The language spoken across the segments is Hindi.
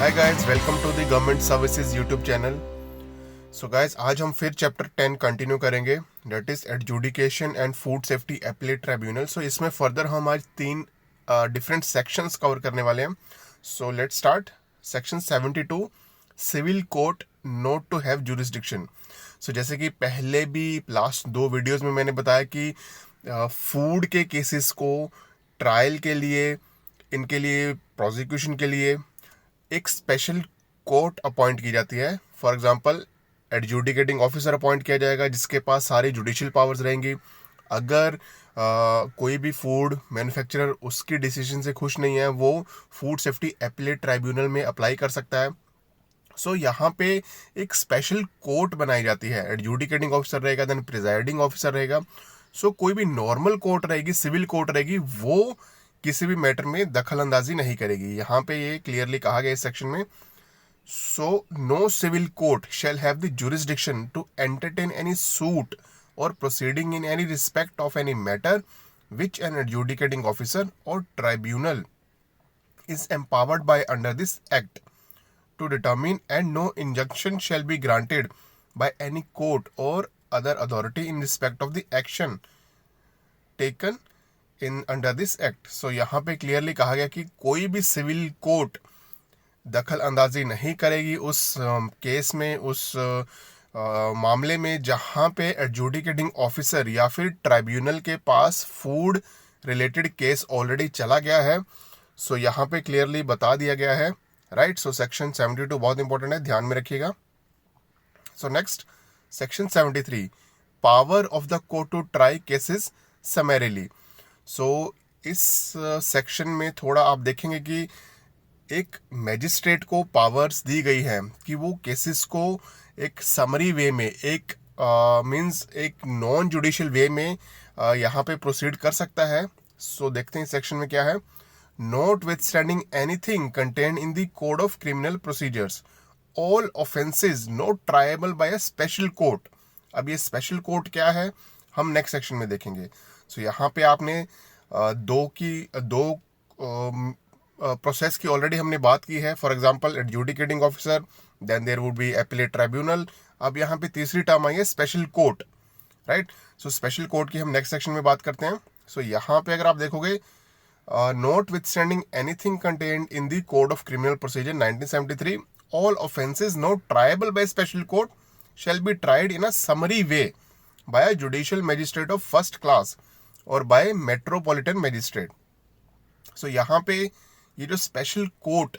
Hi guys, welcome to the government services YouTube channel. So guys, आज हम फिर चैप्टर 10 कंटिन्यू करेंगे, that is adjudication and food safety appellate tribunal. So इसमें फर्दर हम आज 3 डिफरेंट सेक्शंस कवर करने वाले हैं। So let's start. Section 72, civil court not to have jurisdiction. So जैसे कि पहले भी लास्ट 2 वीडियोस में मैंने बताया कि फूड के केसेस को ट्रायल के लिए, इनके लिए प्रोसिक्यूशन के लिए एक स्पेशल कोर्ट अपॉइंट की जाती है। For example, adjudicating officer appoint किया जाएगा जिसके पास सारी जुडिशियल पावर्स रहेंगी। अगर कोई भी फूड मैन्युफैक्चरर उसकी डिसीजन से खुश नहीं है, वो फूड सेफ्टी एपीलेट ट्राइब्यूनल में अप्लाई कर सकता है। सो यहाँ पे एक स्पेशल कोर्ट बनाई जाती है। एडजुडिकेटिंग ऑफिसर रहेगा, देन प्रिजाइडिंग ऑफिसर रहेगा। सो कोई भी नॉर्मल कोर्ट रहेगी, सिविल कोर्ट रहेगी, वो किसी भी मैटर में दखल अंदाजी नहीं करेगी। यहाँ पे ये क्लियरली कहा गया इस सेक्शन में। So no civil court shall have the jurisdiction to entertain any suit or proceeding in any respect of any matter which an adjudicating officer or tribunal is empowered by under this act to determine, and no injunction shall be granted by any court or other authority in respect of the action taken in under this act. So यहाँ पे क्लियरली कहा गया कि कोई भी सिविल कोर्ट दखल अंदाजी नहीं करेगी उस केस में, उस मामले में जहाँ पे एडजुडिकेटिंग ऑफिसर या फिर ट्राइब्यूनल के पास फूड रिलेटेड केस ऑलरेडी चला गया है। सो यहाँ पे क्लियरली बता दिया गया है, राइट। सो सेक्शन 72 बहुत इंपॉर्टेंट है, ध्यान में रखिएगा। So next, section 73, power of the court to try cases summarily. So इस सेक्शन में थोड़ा आप देखेंगे कि एक मैजिस्ट्रेट को पावर्स दी गई है कि वो केसेस को एक समरी वे में, एक मींस एक नॉन जुडिशियल वे में यहाँ पे प्रोसीड कर सकता है। सो देखते हैं सेक्शन में क्या है। Notwithstanding anything contained in the Code of Criminal Procedures, all offences not triable by a special court. अब ये स्पेशल कोर्ट क्या है हम नेक्स्ट सेक्शन में देखेंगे। सो यहाँ पे आपने दो प्रोसेस की ऑलरेडी हमने बात की है। For example, adjudicating officer, then there would be appellate tribunal. अब यहाँ पे तीसरी टर्म आई है special court, right. So special court की हम नेक्स्ट सेक्शन में बात करते हैं। सो यहाँ पे अगर आप देखोगे, notwithstanding anything contained in the Code of Criminal Procedure 1973, all offences not triable by special court shall be tried in a summary way by a judicial magistrate of first class or by metropolitan magistrate. So यहाँ पे ये जो स्पेशल कोर्ट,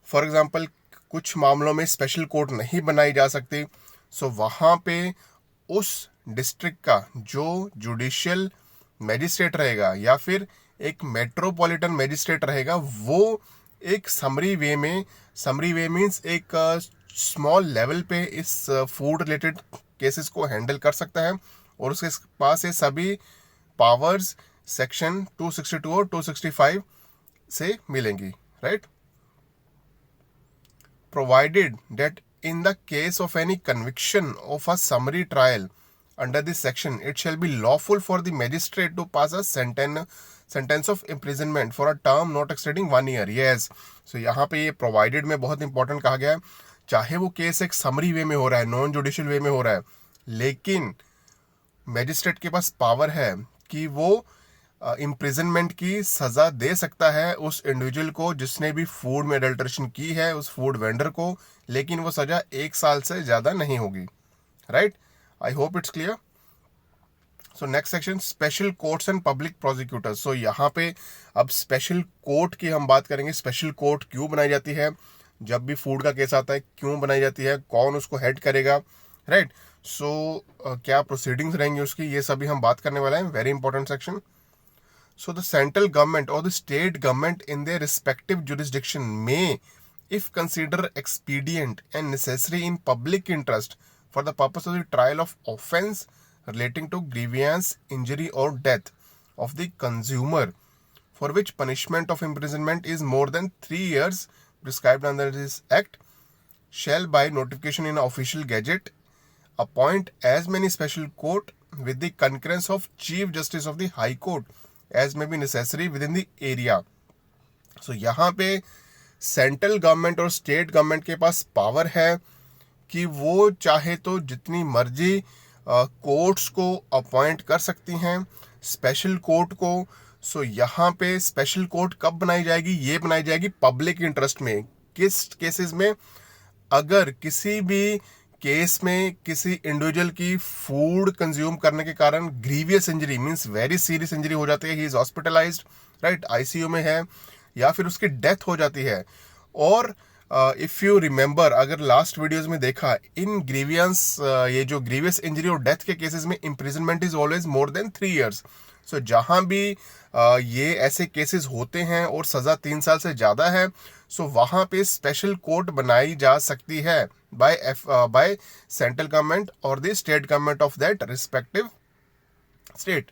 फॉर एग्जांपल कुछ मामलों में स्पेशल कोर्ट नहीं बनाई जा सकती, सो वहाँ पे उस डिस्ट्रिक्ट का जो जुडिशियल मैजिस्ट्रेट रहेगा या फिर एक मेट्रोपॉलिटन मैजिस्ट्रेट रहेगा, वो एक समरी वे मीन्स एक स्मॉल लेवल पे इस फूड रिलेटेड केसेस को हैंडल कर सकता है और उसके पास ये सभी पावर्स सेक्शन 262 और 265 से मिलेंगी, right. Provided that in the case of any conviction of a summary trial under this section, it shall be lawful for the magistrate to pass a sentence of imprisonment for a term not exceeding 1 year. Yes. So यहाँ पे ये provided में बहुत इंपॉर्टेंट कहा गया है। चाहे वो केस एक समरी वे में हो रहा है, नॉन जुडिशियल वे में हो रहा है, लेकिन मैजिस्ट्रेट के पास पावर है कि वो इम्प्रिजनमेंट की सज़ा दे सकता है उस इंडिविजुअल को जिसने भी फूड में अडल्ट्रेशन की है, उस फूड वेंडर को, लेकिन वो सज़ा 1 साल से ज़्यादा नहीं होगी, right. I hope it's clear. So next section, special courts and public prosecutors. So यहाँ पे अब स्पेशल कोर्ट की हम बात करेंगे। स्पेशल कोर्ट क्यों बनाई जाती है, जब भी फूड का केस आता है क्यों बनाई जाती है, कौन उसको हेड करेगा, राइट। सो क्या प्रोसीडिंग्स रहेंगी उसकी, ये सभी हम बात करने वाले हैं। Very important section. So the central government or the state government in their respective jurisdiction may, if considered expedient and necessary in public interest for the purpose of the trial of offence relating to grievance, injury or death of the consumer, for which punishment of imprisonment is more than 3 years prescribed under this act, shall by notification in official gazette appoint as many special court with the concurrence of Chief Justice of the High Court as may be necessary within the area. So यहाँ पे सेंट्रल गवर्नमेंट और स्टेट गवर्नमेंट के पास पावर है कि वो चाहे तो जितनी मर्जी कोर्ट्स को अपॉइंट कर सकती हैं, स्पेशल कोर्ट को। सो यहाँ पे स्पेशल कोर्ट कब बनाई जाएगी? ये बनाई जाएगी पब्लिक इंटरेस्ट में। किस केसेस में? अगर किसी भी केस में किसी इंडिविजुअल की फूड कंज्यूम करने के कारण grievous injury means very serious injury हो जाती है, he is hospitalised, right, ICU में है, या फिर उसकी डेथ हो जाती है। और इफ यू रिमेंबर, अगर लास्ट वीडियोस में देखा, इन ग्रीवियंस ये जो ग्रीवियस इंजरी और डेथ के केसेस में imprisonment is always more than 3 years। सो जहां भी ये ऐसे केसेस होते हैं और सजा 3 साल से ज्यादा है, सो वहां पे स्पेशल कोर्ट बनाई जा सकती है बाय सेंट्रल गवर्नमेंट और the state government of that respective state.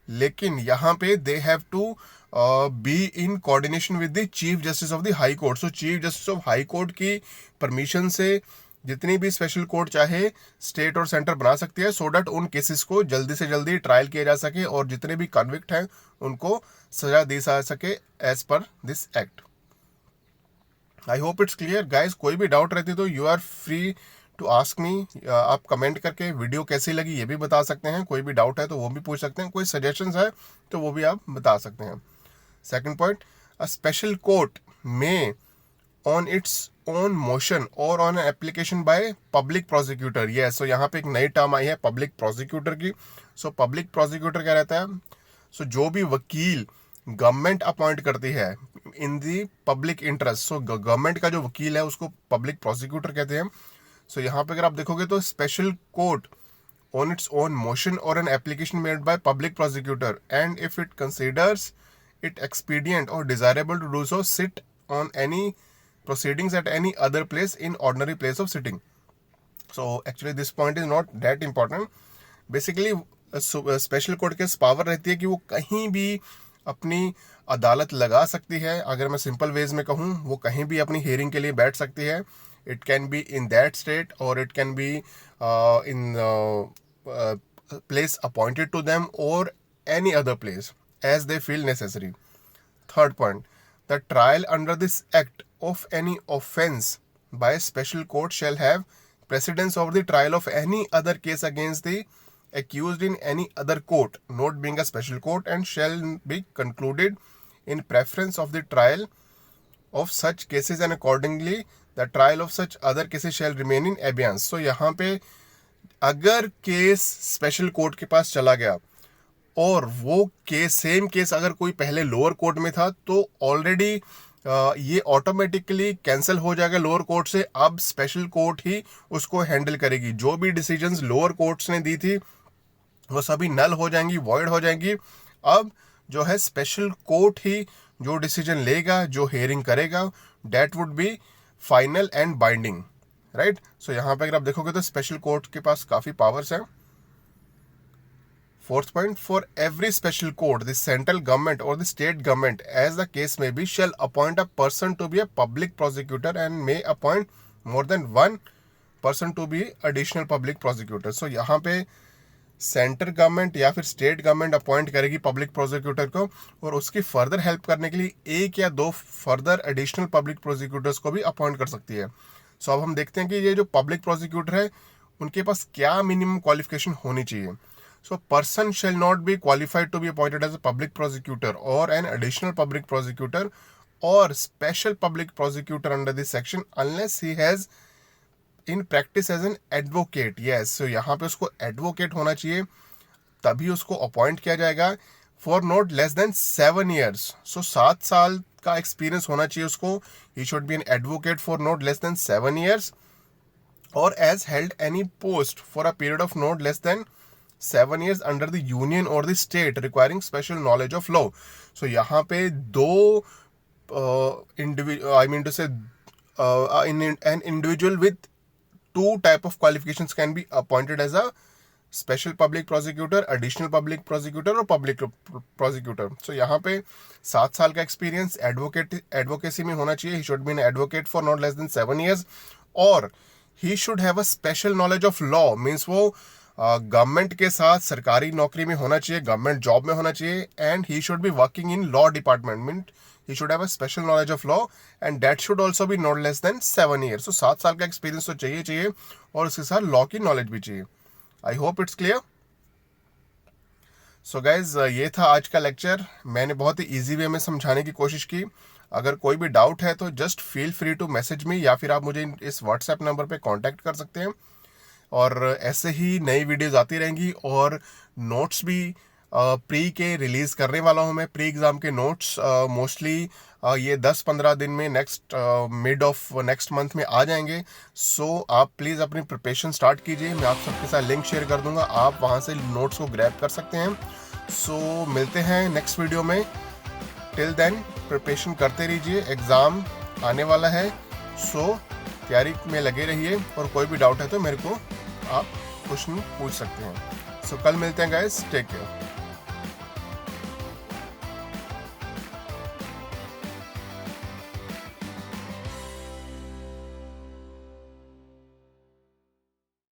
लेकिन यहाँ पे they have to be in coordination with the chief justice of the high court. So chief justice of high court की परमिशन से जितनी भी स्पेशल कोर्ट चाहे स्टेट और सेंटर बना सकती है, सो डैट उन केसेस को जल्दी से जल्दी ट्रायल किया जा सके और जितने भी कन्विक्ट हैं उनको सजा दी जा सके as per this act. I hope it's clear guys. कोई भी डाउट रहती तो you are free to ask me. आप कमेंट करके वीडियो कैसी लगी ये भी बता सकते हैं, कोई भी डाउट है तो वो भी पूछ सकते हैं, कोई सजेशंस है तो वो भी आप बता सकते हैं। Second point, a special court may on its own motion or on application by public prosecutor. Yes, so यहाँ पे एक नई टर्म आई है पब्लिक प्रोसिक्यूटर की। सो पब्लिक प्रोसिक्यूटर क्या रहता है? सो जो भी वकील गवर्नमेंट अपॉइंट करती है इन दी पब्लिक इंटरेस्ट, सो गवर्नमेंट का जो वकील है उसको पब्लिक प्रोसिक्यूटर कहते हैं। सो यहाँ पे अगर आप देखोगे तो special court on its own motion or an application made by public prosecutor and if it considers it expedient or desirable to do so, sit on any proceedings at any other place in ordinary place of sitting. So actually this point is not that important. Basically special court के पावर रहती है कि वो कहीं भी अपनी अदालत लगा सकती है। अगर मैं सिंपल वेज में कहूँ, वो कहीं भी अपनी हियरिंग के लिए बैठ सकती है। It can be in that state or it can be in place appointed to them or any other place as they feel necessary. Third point, the trial under this act of any offense by a special court shall have precedence over the trial of any other case against the accused in any other court, not being a special court, and shall be concluded in preference of the trial of such cases, and accordingly the trial of such other cases shall remain in abeyance. So यहाँ पे अगर केस स्पेशल कोर्ट के पास चला गया और वो केस सेम केस अगर कोई पहले लोअर कोर्ट में था तो ऑलरेडी ये ऑटोमेटिकली कैंसिल हो जाएगा लोअर कोर्ट से। अब स्पेशल कोर्ट ही उसको हैंडल करेगी। जो भी डिसीजंस लोअर कोर्ट्स ने दी थी वो सभी नल हो जाएंगी, वॉइड हो जाएंगी। अब जो है स्पेशल कोर्ट ही जो डिसीजन लेगा, जो हियरिंग करेगा, that would be final and binding, right. So यहाँ पे अगर आप देखोगे तो स्पेशल कोर्ट के पास काफी पावर्स हैं। Fourth point, for every special court, the central government or the state government, as the case may be, shall appoint a person to be a public prosecutor and may appoint more than one person to be additional public prosecutor. So यहाँ पे सेंट्रल गवर्नमेंट या फिर स्टेट गवर्नमेंट अपॉइंट करेगी पब्लिक प्रोसिक्यूटर को और उसकी फर्दर हेल्प करने के लिए 1 या 2 फर्दर एडिशनल पब्लिक प्रोसिक्यूटर्स को भी अपॉइंट कर सकती है। सो अब हम देखते हैं कि ये जो पब्लिक प्रोसिक्यूटर है उनके पास क्या मिनिमम क्वालिफिकेशन होनी चाहिए। So person shall not be qualified to be appointed as a public prosecutor or an additional public prosecutor or special public prosecutor under this section unless he has in practice as an advocate. Yes, so यहाँ पे उसको advocate होना चाहिए, तभी उसको अपॉइंट किया जाएगा for not less than 7 years. So 7 साल का एक्सपीरियंस होना चाहिए उसको। He should be an advocate for not less than 7 years or as held any post for a period of not less than 7 years under the union or the state requiring special knowledge of law. So यहाँ पे 2 an individual with 2 type of qualifications can be appointed as a special public prosecutor, additional public prosecutor और public prosecutor. So यहाँ पे 7 साल का एक्सपीरियंस एडवोकेसी में होना चाहिए। He should be an advocate for not less than 7 years और he should have a special knowledge of law, means वो गवर्नमेंट के साथ सरकारी नौकरी में होना चाहिए, गवर्नमेंट जॉब में होना चाहिए। And he should be working in law department, mean he should have a special knowledge of law and that should also be not less than 7 year. So 7 साल का एक्सपीरियंस तो चाहिए और उसके साथ लॉ की नॉलेज भी चाहिए। आई hope it's clear. So guys ये था आज का लेक्चर। मैंने बहुत ही ईजी वे में समझाने की कोशिश की। अगर कोई भी डाउट है तो just feel free to message me, या फिर आप मुझे इस व्हाट्सएप नंबर पे कांटेक्ट कर सकते हैं। और ऐसे ही नई वीडियोस आती रहेंगी और नोट्स भी प्री के रिलीज़ करने वाला हूँ मैं। प्री एग्ज़ाम के नोट्स मोस्टली ये 10-15 दिन में next mid of next month में आ जाएंगे। सो आप प्लीज़ अपनी प्रिपरेशन स्टार्ट कीजिए। मैं आप सबके साथ लिंक शेयर कर दूंगा, आप वहाँ से नोट्स को ग्रैब कर सकते हैं। सो मिलते हैं नेक्स्ट वीडियो में। टिल देन प्रिपरेशन करते रहिए, एग्ज़ाम आने वाला है। सो तैयारी में लगे रहिए और कोई भी डाउट है तो मेरे को आप क्वेश्चन पूछ सकते हैं। सो कल मिलते हैं गाइस, टेक केयर।